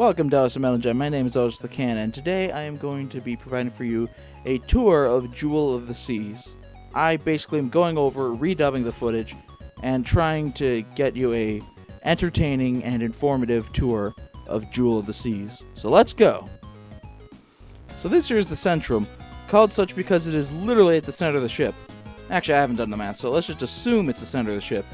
Welcome to Otis Metal Gem. My name is Otis the Can, and today I am going to be providing for you a tour of Jewel of the Seas. I basically am going over, redubbing the footage, and trying to get you a entertaining and informative tour of Jewel of the Seas. So let's go! So this here is the Centrum, called such because it is literally at the center of the ship. Actually, I haven't done the math, so let's just assume it's the center of the ship.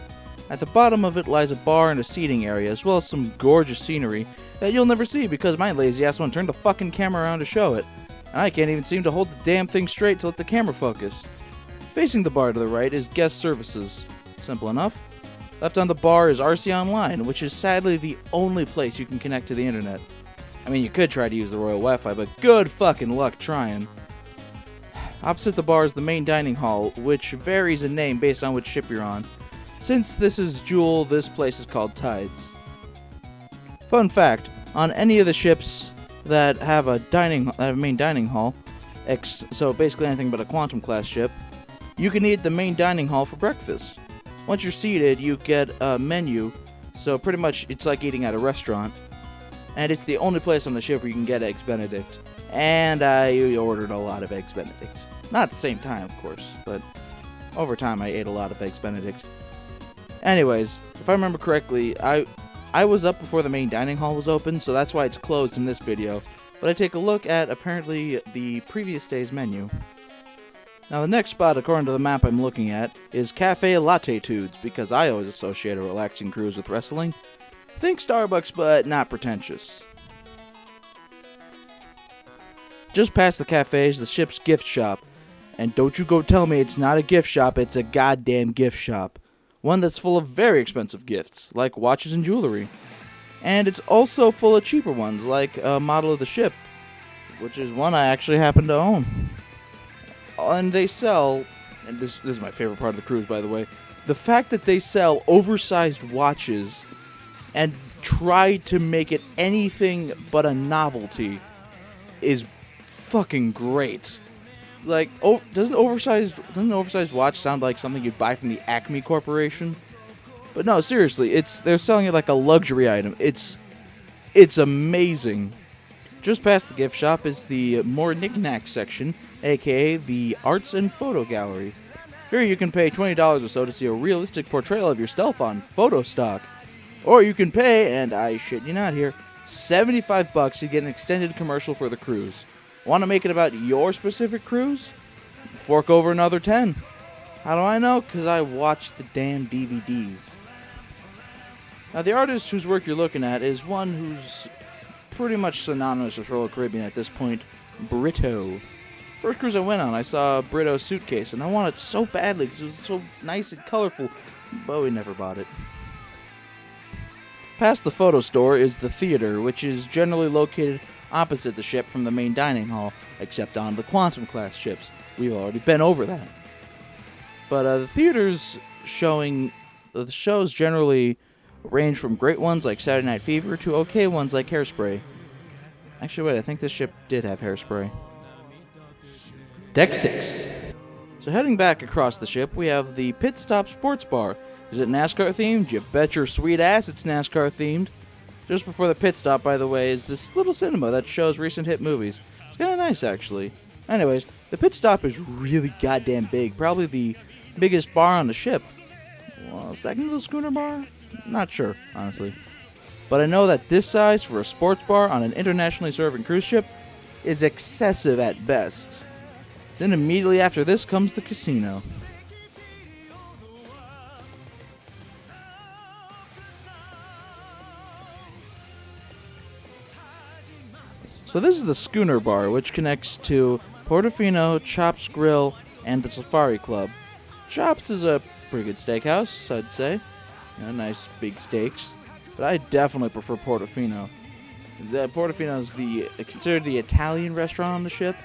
At the bottom of it lies a bar and a seating area, as well as some gorgeous scenery that you'll never see because my lazy ass won't turn the fucking camera around to show it. And I can't even seem to hold the damn thing straight to let the camera focus. Facing the bar to the right is guest services. Simple enough. Left on the bar is RC Online, which is sadly the only place you can connect to the internet. I mean, you could try to use the Royal Wi-Fi, but good fucking luck trying. Opposite the bar is the main dining hall, which varies in name based on which ship you're on. Since this is Jewel, this place is called Tides. Fun fact, on any of the ships that have a main dining hall, so basically anything but a Quantum class ship, you can eat at the main dining hall for breakfast. Once you're seated, you get a menu, so pretty much it's like eating at a restaurant. And it's the only place on the ship where you can get Eggs Benedict. And I ordered a lot of Eggs Benedict. Not at the same time, of course, but over time I ate a lot of Eggs Benedict. Anyways, if I remember correctly, I was up before the main dining hall was open, so that's why it's closed in this video. But I take a look at, apparently, the previous day's menu. Now the next spot, according to the map I'm looking at, is Cafe Latitudes, because I always associate a relaxing cruise with wrestling. Think Starbucks, but not pretentious. Just past the cafe is the ship's gift shop. And don't you go tell me it's not a gift shop, it's a goddamn gift shop. One that's full of very expensive gifts, like watches and jewelry. And it's also full of cheaper ones, like a model of the ship, which is one I actually happen to own. And they sell, and this is my favorite part of the cruise, by the way, the fact that they sell oversized watches and try to make it anything but a novelty is fucking great. Like, doesn't an oversized watch sound like something you'd buy from the Acme Corporation? But no, seriously, they're selling it like a luxury item. It's amazing. Just past the gift shop is the more knick-knack section, aka the Arts and Photo Gallery. Here you can pay $20 or so to see a realistic portrayal of yourself on photo stock. Or you can pay, and I shit you not here, $75 to get an extended commercial for the cruise. Want to make it about your specific cruise? Fork over another 10. How do I know? Because I watched the damn DVDs. Now, the artist whose work you're looking at is one who's pretty much synonymous with Royal Caribbean at this point, Brito. First cruise I went on, I saw a Brito suitcase, and I wanted it so badly because it was so nice and colorful, but we never bought it. Past the photo store is the theater, which is generally located opposite the ship from the main dining hall, except on the Quantum class ships. We've already been over that. But the theaters the shows generally range from great ones like Saturday Night Fever to okay ones like Hairspray. Actually, wait, I think this ship did have Hairspray. Deck 6. So heading back across the ship, we have the Pit Stop Sports Bar. Is it NASCAR themed? You bet your sweet ass it's NASCAR themed. Just before the pit stop, by the way, is this little cinema that shows recent hit movies. It's kind of nice, actually. Anyways, the pit stop is really goddamn big. Probably the biggest bar on the ship. Well, second to the schooner bar? Not sure, honestly. But I know that this size for a sports bar on an internationally serving cruise ship is excessive at best. Then immediately after this comes the casino. So this is the Schooner Bar, which connects to Portofino, Chops Grill, and the Safari Club. Chops is a pretty good steakhouse, I'd say. Nice big steaks. But I definitely prefer Portofino. Portofino is considered the Italian restaurant on the ship,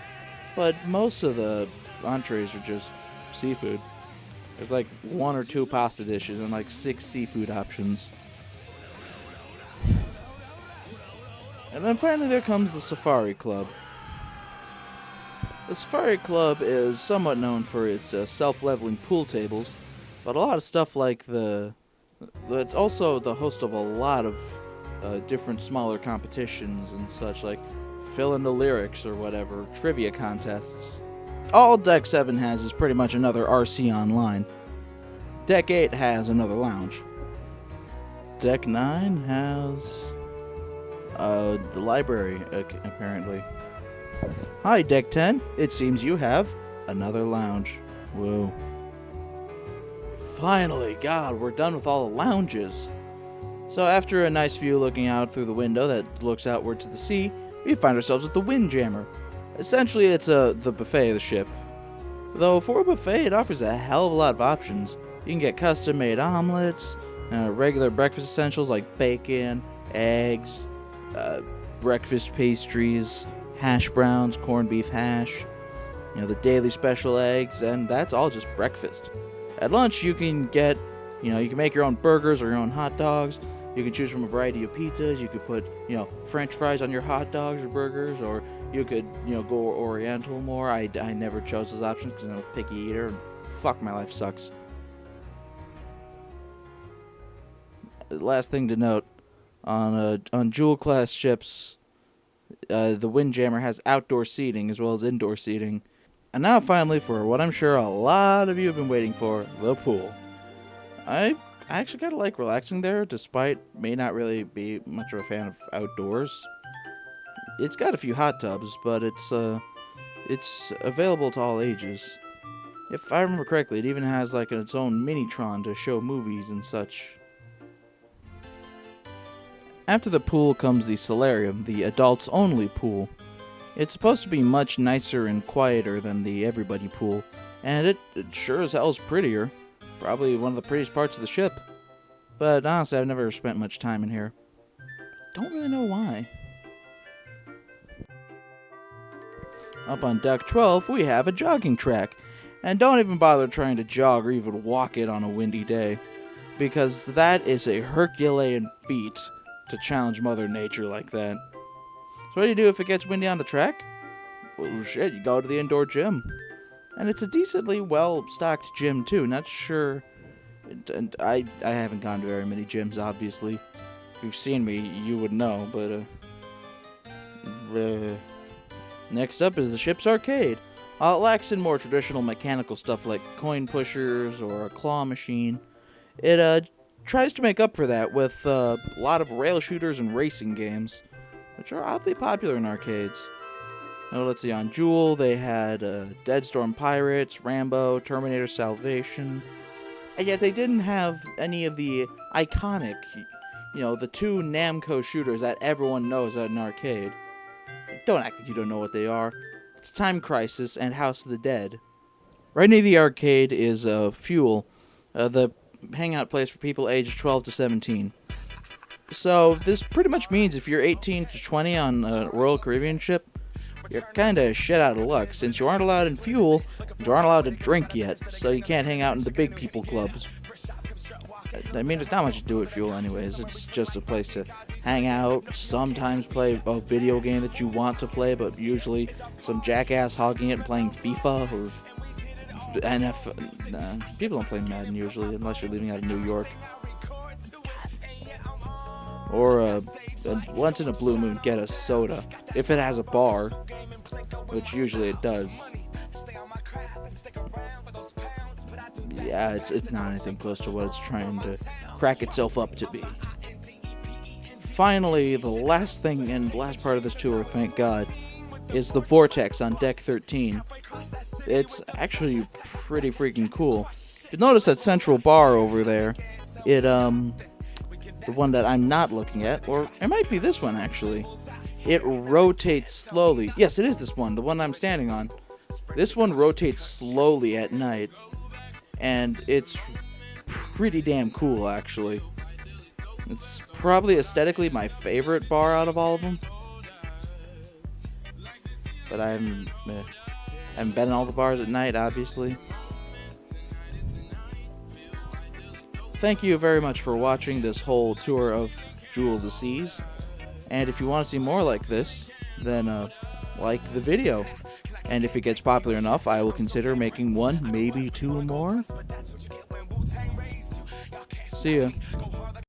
but most of the entrees are just seafood. There's like 1 or 2 pasta dishes and like 6 seafood options. And then finally there comes the Safari Club. The Safari Club is somewhat known for its self-leveling pool tables, but a lot of stuff like it's also the host of a lot of different smaller competitions and such, like fill in the lyrics or whatever, trivia contests. All Deck 7 has is pretty much another RC online. Deck 8 has another lounge. Deck 9 has the library, apparently. Hi, Deck 10. It seems you have another lounge. Whoa. Finally, God, we're done with all the lounges. So after a nice view looking out through the window that looks outward to the sea, we find ourselves at the Windjammer. Essentially, it's the buffet of the ship. Though for a buffet, it offers a hell of a lot of options. You can get custom-made omelets, regular breakfast essentials like bacon, eggs, breakfast pastries, hash browns, corned beef hash, the daily special eggs, and that's all just breakfast. At lunch, you can get, you can make your own burgers or your own hot dogs. You can choose from a variety of pizzas. You could put, French fries on your hot dogs or burgers, or you could, go Oriental more. I never chose those options because I'm a picky eater, and fuck, my life sucks. Last thing to note, on Jewel class ships, the Windjammer has outdoor seating as well as indoor seating. And now finally, for what I'm sure a lot of you have been waiting for, the pool. I actually kind of like relaxing there, despite me not really be much of a fan of outdoors. It's got a few hot tubs, but it's available to all ages. If I remember correctly, it even has like its own Minitron to show movies and such. After the pool comes the solarium, the adults-only pool. It's supposed to be much nicer and quieter than the everybody pool, and it sure as hell is prettier. Probably one of the prettiest parts of the ship. But honestly, I've never spent much time in here. Don't really know why. Up on deck 12, we have a jogging track. And don't even bother trying to jog or even walk it on a windy day, because that is a Herculean feat to challenge Mother Nature like that. So what do you do if it gets windy on the track? Well, shit, you go to the indoor gym. And it's a decently well-stocked gym, too. Not sure... And I haven't gone to very many gyms, obviously. If you've seen me, you would know, but... Next up is the ship's arcade. While it lacks in more traditional mechanical stuff like coin pushers or a claw machine, it tries to make up for that with a lot of rail shooters and racing games, which are oddly popular in arcades. Now, let's see, on Jewel, they had Dead Storm Pirates, Rambo, Terminator Salvation, and yet they didn't have any of the iconic, the two Namco shooters that everyone knows at an arcade. Don't act like you don't know what they are. It's Time Crisis and House of the Dead. Right near the arcade is Fuel, the hangout place for people aged 12 to 17. So this pretty much means if you're 18 to 20 on a Royal Caribbean ship, you're kinda shit out of luck, since you aren't allowed in Fuel, and you aren't allowed to drink yet, so you can't hang out in the big people clubs. I mean, there's not much to do at Fuel anyways. It's just a place to hang out, sometimes play a video game that you want to play, but usually some jackass hogging it and playing FIFA or people don't play Madden usually, unless you're leaving out of New York. Or once in a blue moon, get a soda. If it has a bar, which usually it does. Yeah, it's not anything close to what it's trying to crack itself up to be. Finally, the last thing and last part of this tour, thank God, is the Vortex on deck 13. It's actually pretty freaking cool. If you notice that central bar over there, the one that I'm not looking at, or it might be this one actually. It rotates slowly. Yes, it is this one, the one I'm standing on. This one rotates slowly at night, and it's pretty damn cool actually. It's probably aesthetically my favorite bar out of all of them. But I haven't been in all the bars at night, obviously. Thank you very much for watching this whole tour of Jewel of the Seas. And if you want to see more like this, then like the video. And if it gets popular enough, I will consider making one, maybe two more. See ya.